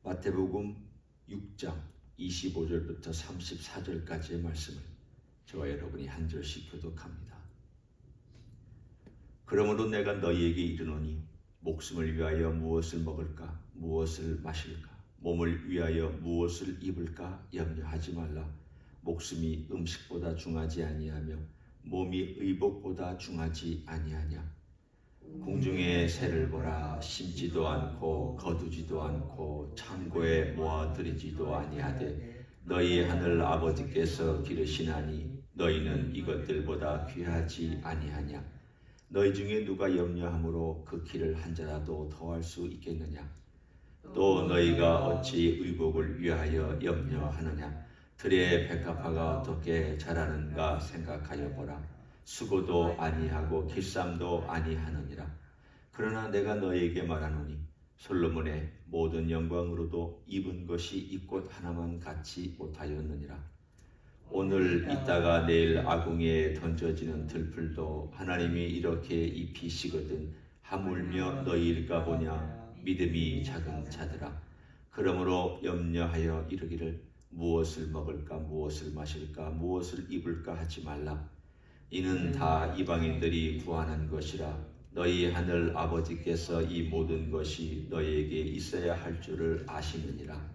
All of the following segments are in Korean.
마태복음 6장 25절부터 34절까지의 말씀을 저와 여러분이 한 절씩 교독합니다. 그러므로 내가 너희에게 이르노니 목숨을 위하여 무엇을 먹을까 무엇을 마실까 몸을 위하여 무엇을 입을까 염려하지 말라. 목숨이 음식보다 중하지 아니하며 몸이 의복보다 중하지 아니하냐. 공중의 새를 보라. 심지도 않고 거두지도 않고 창고에 모아들이지도 아니하되 너희 하늘 아버지께서 기르시나니 너희는 이것들보다 귀하지 아니하냐. 너희 중에 누가 염려함으로 그 키를 한 자라도 더할 수 있겠느냐. 또 너희가 어찌 의복을 위하여 염려하느냐. 들의 백합화가 어떻게 자라는가 생각하여 보라. 수고도 아니하고 길쌈도 아니하느니라. 그러나 내가 너희에게 말하노니 솔로몬의 모든 영광으로도 입은 것이 이 꽃 하나만 같이 못하였느니라. 오늘 있다가 내일 아궁이에 던져지는 들풀도 하나님이 이렇게 입히시거든 하물며 너희일까 보냐. 믿음이 작은 자들아. 그러므로 염려하여 이르기를 무엇을 먹을까 무엇을 마실까 무엇을 입을까 하지 말라. 이는 다 이방인들이 구하는 것이라. 너희 하늘 아버지께서 이 모든 것이 너희에게 있어야 할 줄을 아시느니라.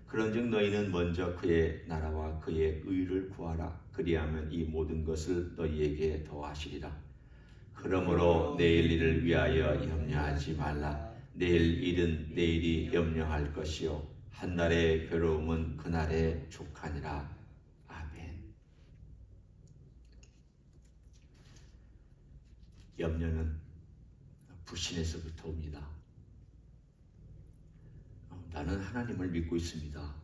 그런즉 너희는 먼저 그의 나라와 그의 의를 구하라. 그리하면 이 모든 것을 너희에게 더하시리라. 그러므로 내일 일을 위하여 염려하지 말라. 내일 일은 내일이 염려할 것이요 한날의 괴로움은 그날의 족하니라. 아멘. 염려는 불신에서부터 옵니다. 나는 하나님을 믿고 있습니다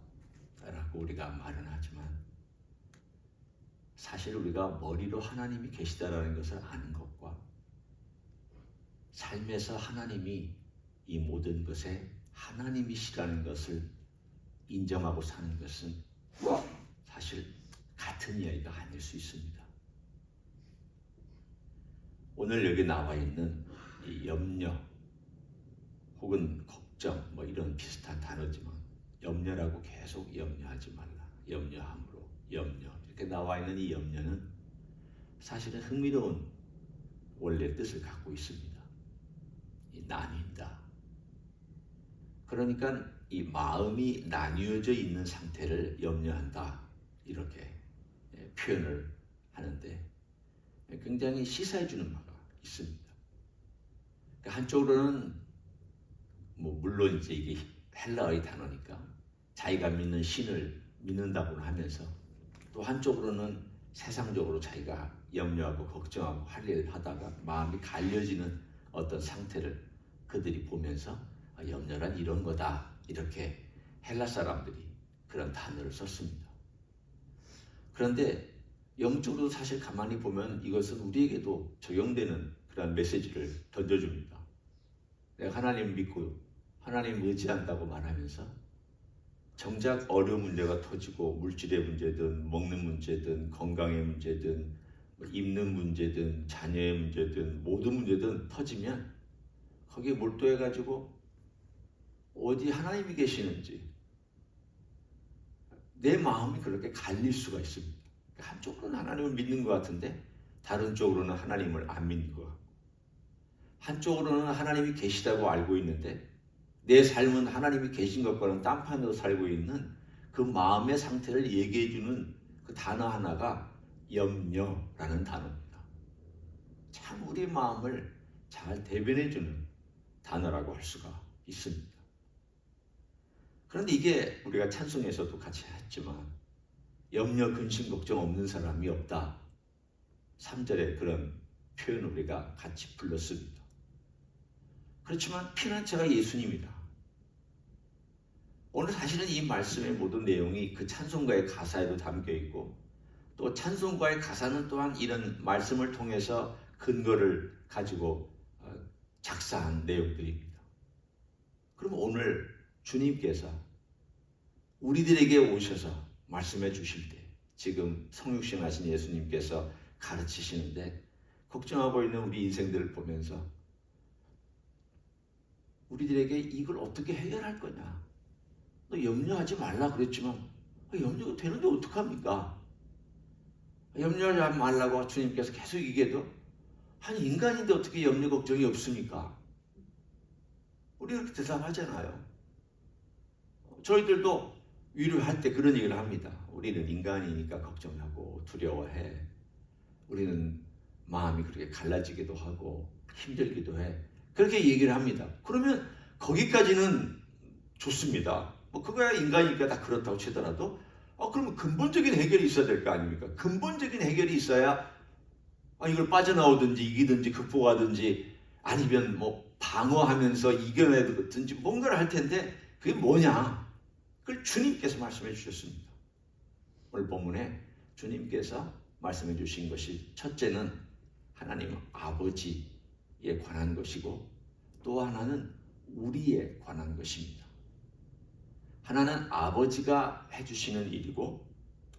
라고 우리가 말은 하지만 사실 우리가 머리로 하나님이 계시다라는 것을 아는 것과 삶에서 하나님이 이 모든 것에 하나님이시라는 것을 인정하고 사는 것은 사실 같은 이야기가 아닐 수 있습니다. 오늘 여기 나와 있는 이 염려 혹은 걱정 뭐 이런 비슷한 단어지만 염려라고 계속 염려하지 말라. 염려함으로 염려 이렇게 나와 있는 이 염려는 사실은 흥미로운 원래 뜻을 갖고 있습니다. 이 나뉜다. 그러니까 이 마음이 나뉘어져 있는 상태를 염려한다 이렇게 표현을 하는데 굉장히 시사해주는 바가 있습니다. 그러니까 한쪽으로는 물론 이제 이게 헬라어의 단어니까 자기가 믿는 신을 믿는다고 하면서 또 한쪽으로는 세상적으로 자기가 염려하고 걱정하고 할 일을 하다가 마음이 갈려지는 어떤 상태를 그들이 보면서 염려란 이런 거다 이렇게 헬라 사람들이 그런 단어를 썼습니다. 그런데 영적으로 사실 가만히 보면 이것은 우리에게도 적용되는 그런 메시지를 던져줍니다. 내가 하나님 믿고 하나님 의지한다고 말하면서 정작 어려운 문제가 터지고 물질의 문제든 먹는 문제든 건강의 문제든 입는 문제든 자녀의 문제든 모든 문제든 터지면 거기에 몰두해가지고 어디 하나님이 계시는지 내 마음이 그렇게 갈릴 수가 있습니다. 한쪽으로는 하나님을 믿는 것 같은데 다른 쪽으로는 하나님을 안 믿는 것 같고 한쪽으로는 하나님이 계시다고 알고 있는데 내 삶은 하나님이 계신 것과는 딴판으로 살고 있는 그 마음의 상태를 얘기해주는 그 단어 하나가 염려라는 단어입니다. 참 우리 마음을 잘 대변해주는 단어라고 할 수가 있습니다. 그런데 이게 우리가 찬송에서도 같이 했지만 염려, 근심, 걱정 없는 사람이 없다. 3절에 그런 표현을 우리가 같이 불렀습니다. 그렇지만 피난처가 예수님이다. 오늘 사실은 이 말씀의 모든 내용이 그 찬송가의 가사에도 담겨 있고 또 찬송가의 가사는 또한 이런 말씀을 통해서 근거를 가지고 작사한 내용들입니다. 그럼 오늘 주님께서 우리들에게 오셔서 말씀해 주실 때 지금 성육신 하신 예수님께서 가르치시는데 걱정하고 있는 우리 인생들을 보면서 우리들에게 이걸 어떻게 해결할 거냐 너 염려하지 말라 그랬지만 염려가 되는데 어떡합니까? 염려하지 말라고 주님께서 계속 얘기해도 아니 인간인데 어떻게 염려 걱정이 없습니까? 우리 그렇게 대답하잖아요. 저희들도 위로할 때 그런 얘기를 합니다. 우리는 인간이니까 걱정하고 두려워해. 우리는 마음이 그렇게 갈라지기도 하고 힘들기도 해. 그렇게 얘기를 합니다. 그러면 거기까지는 좋습니다. 뭐 그거야 인간이니까 다 그렇다고 치더라도 그러면 근본적인 해결이 있어야 될 거 아닙니까? 근본적인 해결이 있어야 이걸 빠져나오든지 이기든지 극복하든지 아니면 뭐 방어하면서 이겨내든지 뭔가를 할 텐데 그게 뭐냐? 그걸 주님께서 말씀해 주셨습니다. 오늘 본문에 주님께서 말씀해 주신 것이 첫째는 하나님 아버지에 관한 것이고 또 하나는 우리에 관한 것입니다. 하나는 아버지가 해주시는 일이고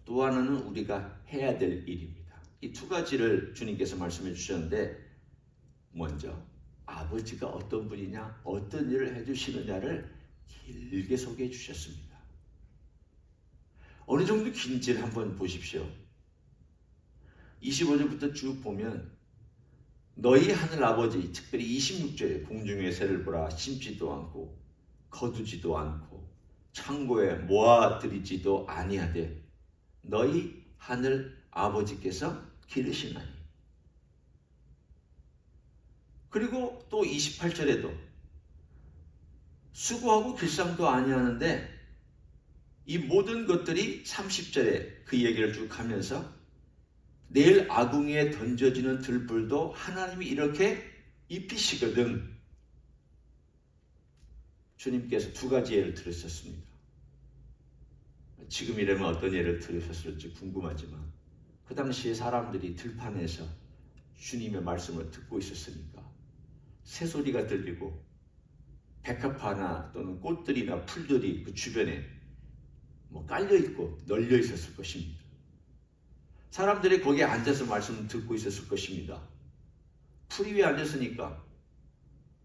또 하나는 우리가 해야 될 일입니다. 이 두 가지를 주님께서 말씀해 주셨는데 먼저 아버지가 어떤 분이냐 어떤 일을 해주시느냐를 길게 소개해 주셨습니다. 어느 정도 긴지를 한번 보십시오. 25절부터 쭉 보면 너희 하늘 아버지 특별히 26절에 공중의 새를 보라 심지도 않고 거두지도 않고 창고에 모아들이지도 아니하되 너희 하늘 아버지께서 기르시나니. 그리고 또 28절에도 수고하고 길상도 아니하는데 이 모든 것들이 30절에 그 얘기를 쭉 하면서 내일 아궁이에 던져지는 들불도 하나님이 이렇게 입히시거든. 주님께서 두 가지 예를 들으셨습니다. 지금이라면 어떤 예를 들으셨을지 궁금하지만 그 당시에 사람들이 들판에서 주님의 말씀을 듣고 있었으니까 새소리가 들리고 백합화나 또는 꽃들이나 풀들이 그 주변에 깔려있고 널려 있었을 것입니다. 사람들이 거기에 앉아서 말씀을 듣고 있었을 것입니다. 풀 위에 앉았으니까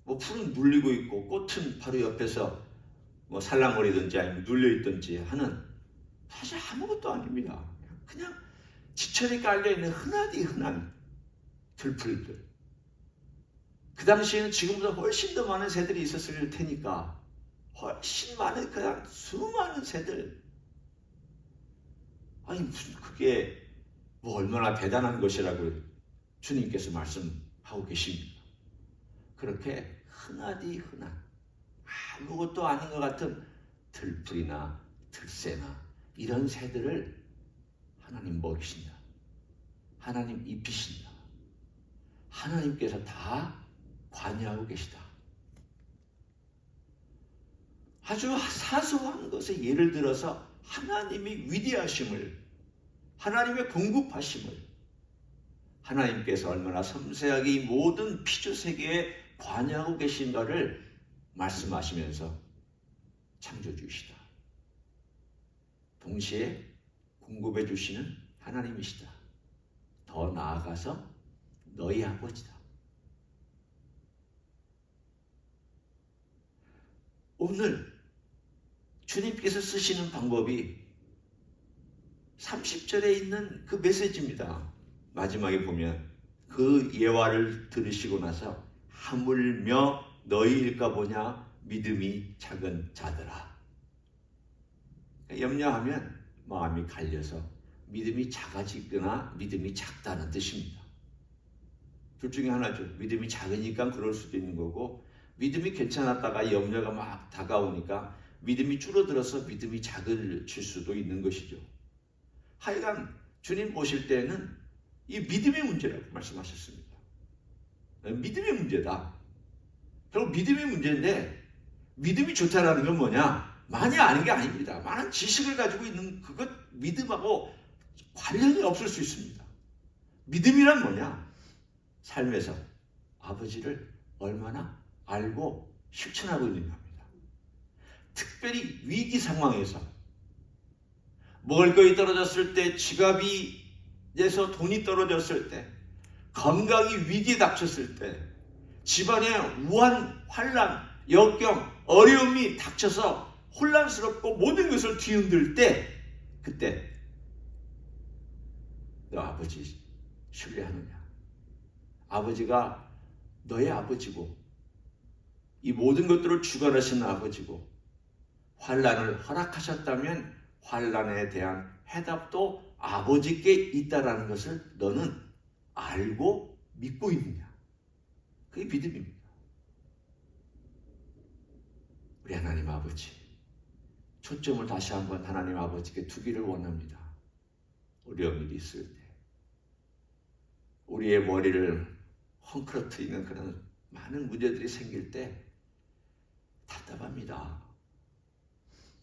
풀은 눌리고 있고 꽃은 바로 옆에서 살랑거리든지 아니면 눌려있든지 하는 사실 아무것도 아닙니다. 그냥 지천에 깔려있는 흔한 들풀들. 그 당시에는 지금보다 훨씬 더 많은 새들이 있었을 테니까 훨씬 많은 그냥 수많은 새들. 아니 무슨 그게 얼마나 대단한 것이라고 주님께서 말씀하고 계십니다. 그렇게 흔한 아무것도 아닌 것 같은 들풀이나 들새나 이런 새들을 하나님 먹이신다. 하나님 입히신다. 하나님께서 다 관여하고 계시다. 아주 사소한 것에 예를 들어서 하나님이 위대하심을, 하나님의 공급하심을, 하나님께서 얼마나 섬세하게 이 모든 피조세계에 관여하고 계신가를 말씀하시면서 창조주이시다. 동시에 공급해 주시는 하나님이시다. 더 나아가서 너희 아버지다. 오늘 주님께서 쓰시는 방법이 30절에 있는 그 메시지입니다. 마지막에 보면 그 예화를 들으시고 나서 하물며 너희일까 보냐 믿음이 작은 자들아. 염려하면 마음이 갈려서 믿음이 작아지거나 믿음이 작다는 뜻입니다. 둘 중에 하나죠. 믿음이 작으니까 그럴 수도 있는 거고 믿음이 괜찮았다가 염려가 막 다가오니까 믿음이 줄어들어서 믿음이 작아질 수도 있는 것이죠. 하여간 주님 보실 때는 이 믿음의 문제라고 말씀하셨습니다. 믿음의 문제다. 결국 믿음의 문제인데 믿음이 좋다라는 건 뭐냐? 많이 아는 게 아닙니다. 많은 지식을 가지고 있는 그것 믿음하고 관련이 없을 수 있습니다. 믿음이란 뭐냐? 삶에서 아버지를 얼마나 알고 실천하고 있는 겁니다. 특별히 위기 상황에서 먹을 것이 떨어졌을 때, 지갑에서 돈이 떨어졌을 때, 건강이 위기에 닥쳤을 때, 집안에 우한, 환란, 역경, 어려움이 닥쳐서 혼란스럽고 모든 것을 뒤흔들 때 그때 너 아버지 신뢰하느냐? 아버지가 너의 아버지고 이 모든 것들을 주관하시는 아버지고 환난을 허락하셨다면 환난에 대한 해답도 아버지께 있다라는 것을 너는 알고 믿고 있느냐? 그게 믿음입니다. 우리 하나님 아버지, 초점을 다시 한번 하나님 아버지께 두기를 원합니다. 어려운 일이 있을 때 우리의 머리를 헝클어뜨리는 그런 많은 문제들이 생길 때 답답합니다.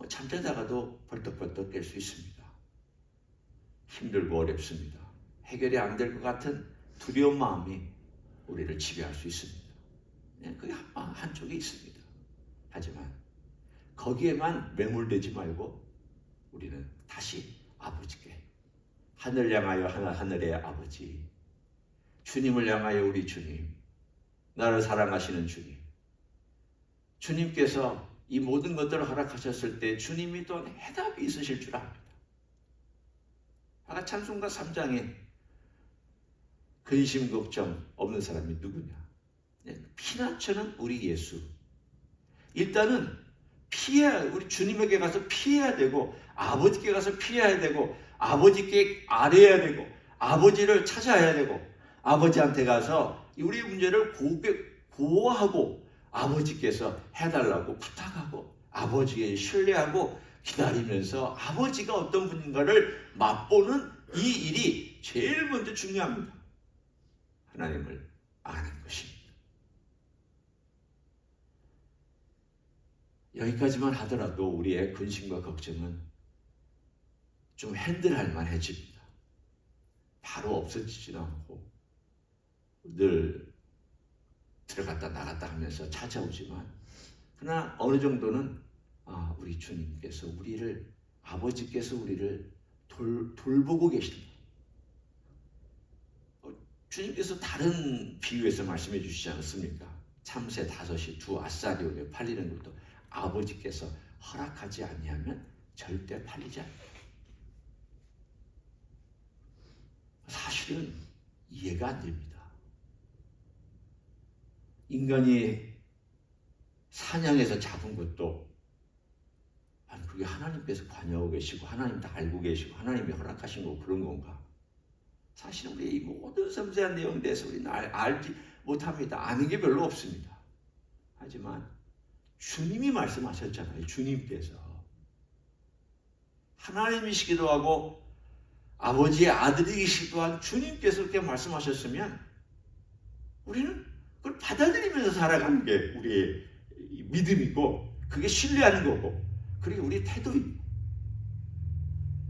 잠자다가도 벌떡벌떡 깰 수 있습니다. 힘들고 어렵습니다. 해결이 안 될 것 같은 두려운 마음이 우리를 지배할 수 있습니다. 그게 한쪽에 있습니다. 하지만 거기에만 매몰되지 말고 우리는 다시 아버지께, 하늘 향하여 하늘의 아버지, 주님을 향하여 우리 주님, 나를 사랑하시는 주님, 주님께서 이 모든 것들을 허락하셨을 때 주님이 또 해답이 있으실 줄 압니다. 아까 찬송가 3장에 근심 걱정 없는 사람이 누구냐? 피난처는 우리 예수. 일단은 우리 주님에게 가서 피해야 되고, 아버지께 가서 피해야 되고, 아버지께 아뢰야 되고, 아버지를 찾아야 되고, 아버지한테 가서 우리의 문제를 고하고 아버지께서 해달라고 부탁하고 아버지에 신뢰하고 기다리면서 아버지가 어떤 분인가를 맛보는 이 일이 제일 먼저 중요합니다. 하나님을 아는 것입니다. 여기까지만 하더라도 우리의 근심과 걱정은 좀 핸들할 만해집니다. 바로 없어지지는 않고 늘 들어갔다 나갔다 하면서 찾아오지만, 그러나 어느 정도는 우리 주님께서 아버지께서 우리를 돌보고 계신다. 주님께서 다른 비유에서 말씀해 주시지 않습니까? 참새 5이 두 아싸리온에 팔리는 것도 아버지께서 허락하지 아니하면 절대 팔리지 않는다. 사실은 이해가 안 됩니다. 인간이 사냥해서 잡은 것도 그게 하나님께서 관여하고 계시고 하나님 다 알고 계시고 하나님이 허락하신 거 그런 건가? 사실은 우리 이 모든 섬세한 내용에 대해서 우리는 알지 못합니다. 아는 게 별로 없습니다. 하지만 주님이 말씀하셨잖아요. 주님께서 하나님이시기도 하고 아버지의 아들이시기도 한 주님께서 그렇게 말씀하셨으면 우리는 그걸 받아들이면서 살아가는 게 우리의 믿음이고 그게 신뢰하는 거고 그게 우리의 태도입니다.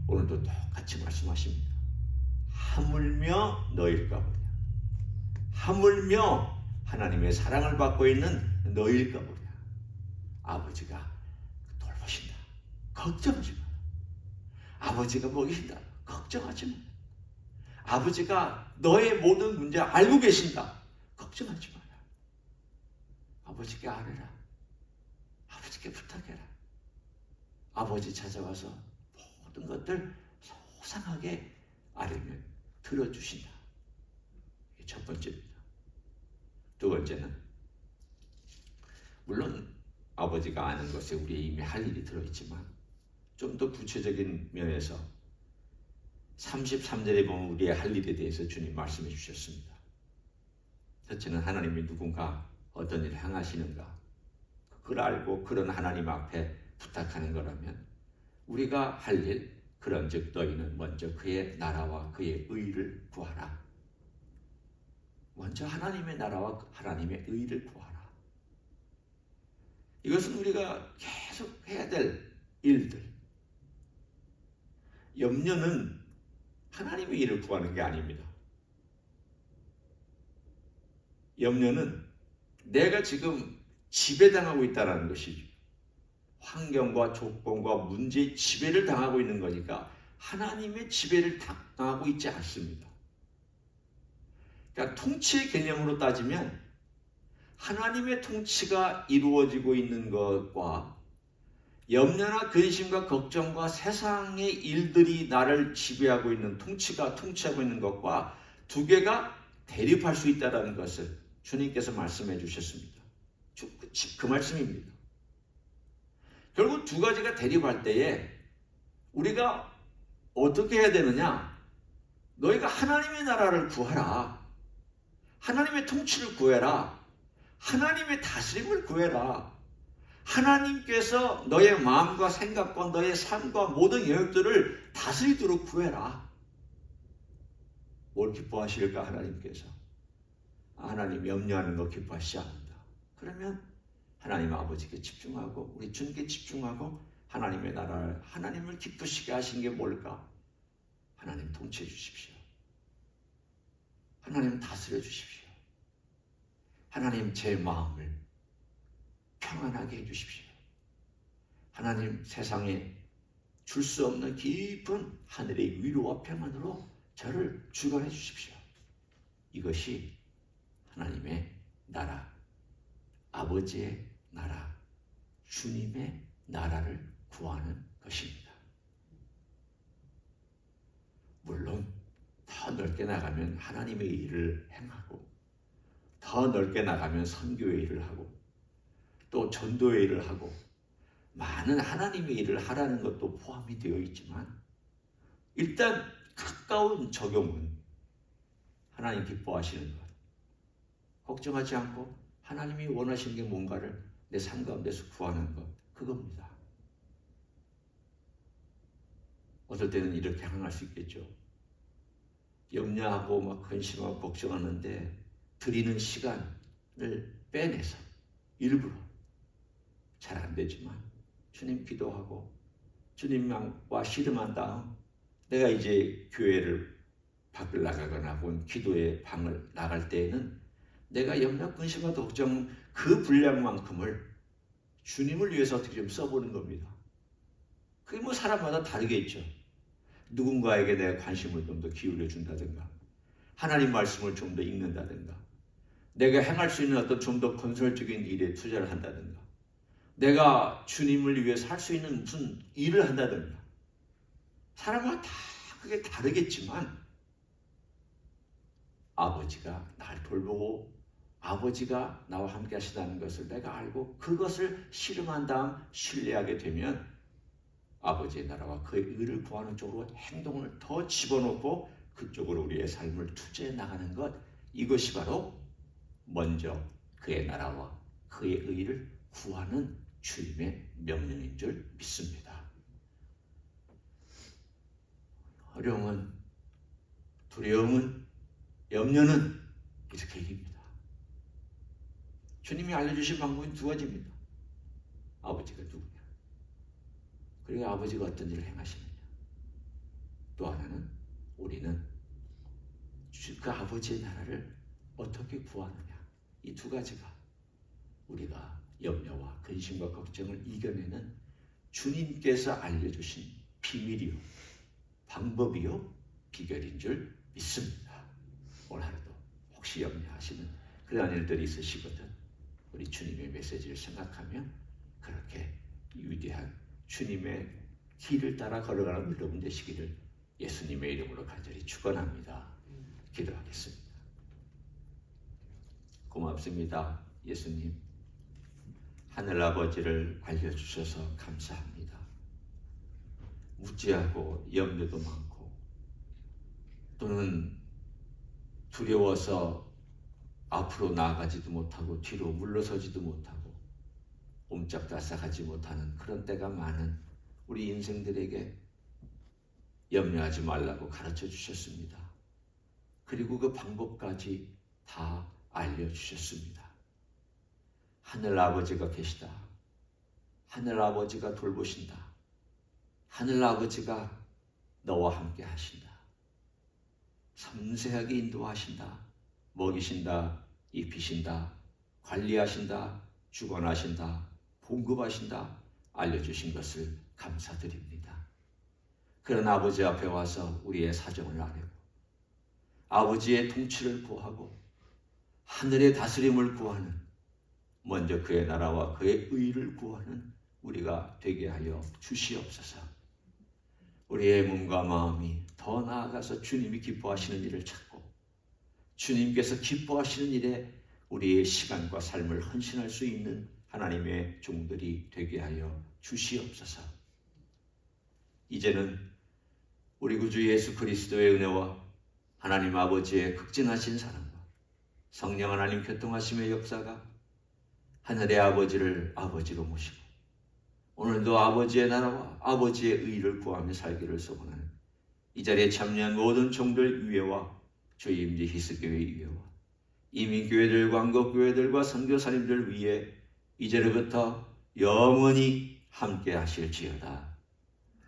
오늘도 똑같이 말씀하십니다. 하물며 너일까 보랴. 하물며 하나님의 사랑을 받고 있는 너일까 보랴. 아버지가 돌보신다. 걱정하지 마라. 아버지가 먹이신다. 걱정하지 마라. 아버지가 너의 모든 문제 알고 계신다. 걱정하지 마라. 아버지께 아뢰라. 아버지께 부탁해라. 아버지 찾아와서 모든 것들 소상하게 아뢰면 들어주신다. 이게 첫 번째입니다. 두 번째는 물론 아버지가 아는 것에 우리의 이미 할 일이 들어있지만 좀 더 구체적인 면에서 33절에 보면 우리의 할 일에 대해서 주님 말씀해 주셨습니다. 첫째는 하나님이 누군가 어떤 일을 행하시는가 그걸 알고 그런 하나님 앞에 부탁하는 거라면 우리가 할 일 그런즉 너희는 먼저 그의 나라와 그의 의를 구하라. 먼저 하나님의 나라와 하나님의 의를 구하라. 이것은 우리가 계속 해야 될 일들. 염려는 하나님의 일을 구하는 게 아닙니다. 염려는 내가 지금 지배당하고 있다는 것이죠. 환경과 조건과 문제의 지배를 당하고 있는 거니까 하나님의 지배를 당하고 있지 않습니다. 그러니까 통치의 개념으로 따지면 하나님의 통치가 이루어지고 있는 것과 염려나 근심과 걱정과 세상의 일들이 나를 지배하고 있는 통치하고 있는 것과 두 개가 대립할 수 있다는 것을 주님께서 말씀해 주셨습니다. 그 말씀입니다. 결국 두 가지가 대립할 때에 우리가 어떻게 해야 되느냐? 너희가 하나님의 나라를 구하라. 하나님의 통치를 구해라. 하나님의 다스림을 구해라. 하나님께서 너의 마음과 생각과 너의 삶과 모든 영역들을 다스리도록 구해라. 뭘 기뻐하실까 하나님께서? 하나님 염려하는 거 기뻐하시지 않는다. 그러면 하나님 아버지께 집중하고 우리 주님께 집중하고 하나님의 나라를 하나님을 기쁘시게 하신 게 뭘까? 하나님 통치해 주십시오. 하나님 다스려 주십시오. 하나님 제 마음을 평안하게 해 주십시오. 하나님 세상에 줄 수 없는 깊은 하늘의 위로와 평안으로 저를 주관해 주십시오. 이것이 하나님의 나라, 아버지의 나라, 주님의 나라를 구하는 것입니다. 물론 더 넓게 나가면 하나님의 일을 행하고 더 넓게 나가면 선교의 일을 하고 또 전도의 일을 하고 많은 하나님의 일을 하라는 것도 포함이 되어 있지만 일단 가까운 적용은 하나님 기뻐하시는 것, 걱정하지 않고 하나님이 원하시는 게 뭔가를 내 삶 가운데서 구하는 것, 그겁니다. 어떨 때는 이렇게 행할 수 있겠죠. 염려하고 막 근심하고 걱정하는데 드리는 시간을 빼내서 일부러 잘 안 되지만 주님 기도하고 주님과 씨름한 다음 내가 이제 교회를 밖을 나가거나 혹은 기도의 방을 나갈 때에는 내가 염려, 근심과 걱정 그 분량만큼을 주님을 위해서 어떻게 좀 써보는 겁니다. 그게 뭐 사람마다 다르겠죠. 누군가에게 내가 관심을 좀 더 기울여 준다든가 하나님 말씀을 좀 더 읽는다든가 내가 행할 수 있는 어떤 좀 더 건설적인 일에 투자를 한다든가 내가 주님을 위해서 할 수 있는 무슨 일을 한다든가 사람마다 다 그게 다르겠지만 아버지가 날 돌보고 아버지가 나와 함께 하시다는 것을 내가 알고 그것을 실험한 다음 신뢰하게 되면 아버지의 나라와 그의 의를 구하는 쪽으로 행동을 더 집어넣고 그쪽으로 우리의 삶을 투자해 나가는 것, 이것이 바로 먼저 그의 나라와 그의 의를 구하는 주님의 명령인 줄 믿습니다. 어려움은, 두려움은, 염려는 이렇게 이깁니다. 주님이 알려주신 방법은 두 가지입니다. 아버지가 누구냐, 그리고 아버지가 어떤 일을 행하시느냐, 또 하나는 우리는 그 아버지의 나라를 어떻게 구하느냐. 이 두 가지가 우리가 염려와 근심과 걱정을 이겨내는 주님께서 알려주신 비밀이요, 방법이요, 비결인 줄 믿습니다. 오늘 하루도 혹시 염려하시는 그런 일들이 있으시거든 우리 주님의 메시지를 생각하며 그렇게 위대한 주님의 길을 따라 걸어가는 여러분 되시기를 예수님의 이름으로 간절히 축원합니다. 기도하겠습니다. 고맙습니다. 예수님, 하늘아버지를 알려주셔서 감사합니다. 무지하고 염려도 많고 또는 두려워서 앞으로 나아가지도 못하고 뒤로 물러서지도 못하고 옴짝달싹하지 못하는 그런 때가 많은 우리 인생들에게 염려하지 말라고 가르쳐 주셨습니다. 그리고 그 방법까지 다 알려주셨습니다. 하늘아버지가 계시다. 하늘아버지가 돌보신다. 하늘아버지가 너와 함께 하신다. 섬세하게 인도하신다. 먹이신다. 입히신다. 관리하신다. 주관하신다. 공급하신다. 알려주신 것을 감사드립니다. 그런 아버지 앞에 와서 우리의 사정을 아뢰고 아버지의 통치를 구하고 하늘의 다스림을 구하는, 먼저 그의 나라와 그의 의를 구하는 우리가 되게 하여 주시옵소서. 우리의 몸과 마음이 더 나아가서 주님이 기뻐하시는 일을 찾고 주님께서 기뻐하시는 일에 우리의 시간과 삶을 헌신할 수 있는 하나님의 종들이 되게 하여 주시옵소서. 이제는 우리 구주 예수 그리스도의 은혜와 하나님 아버지의 극진하신 사랑과 성령 하나님 교통하심의 역사가 하늘의 아버지를 아버지로 모시고 오늘도 아버지의 나라와 아버지의 의를 구하며 살기를 소원하는 이 자리에 참여한 모든 종들 위에와 주의 임재 히스교회 위에와 이민교회들, 광곡교회들과 선교사님들 위에 이제로부터 영원히 함께 하실지어다.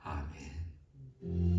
아멘.